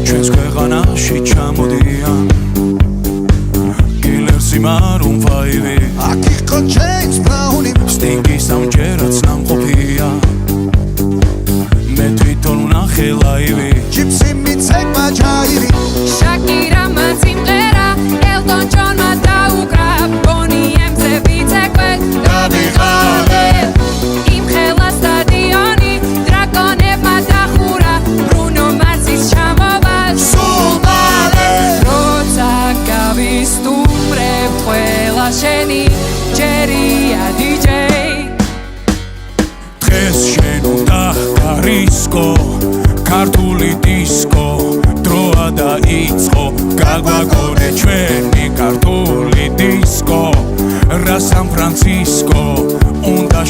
ჩვენს ქვეყანაში ჩამოდიან კილერსი მარუნ ფაივი აქ იყო ჯეიმს ბრაუნი სტინგი სამჯერაც ნამყოფია მე თვითონ ვნახე ლაივი ჯიპსი მიცეკმა ჯაირი შაკირამა სიმღერა ელტონ ჯონმა დაუკრა ბონი ემზე ვიცეკვე დავიღალე იმ ხელა სტადიონი დრაკონებმა დახურა ბრუნო მარსის ჩამოვა სულ მალე როცა გავისტუმრებ ყველა შენი ჯერია დიჯეი დღეს შენ უნდა გარისკო ქართული დისკო დროა დაიწყო გაგვაგონე ჩვენი ქართული დისკო რა სან ფრანცისკო უნდა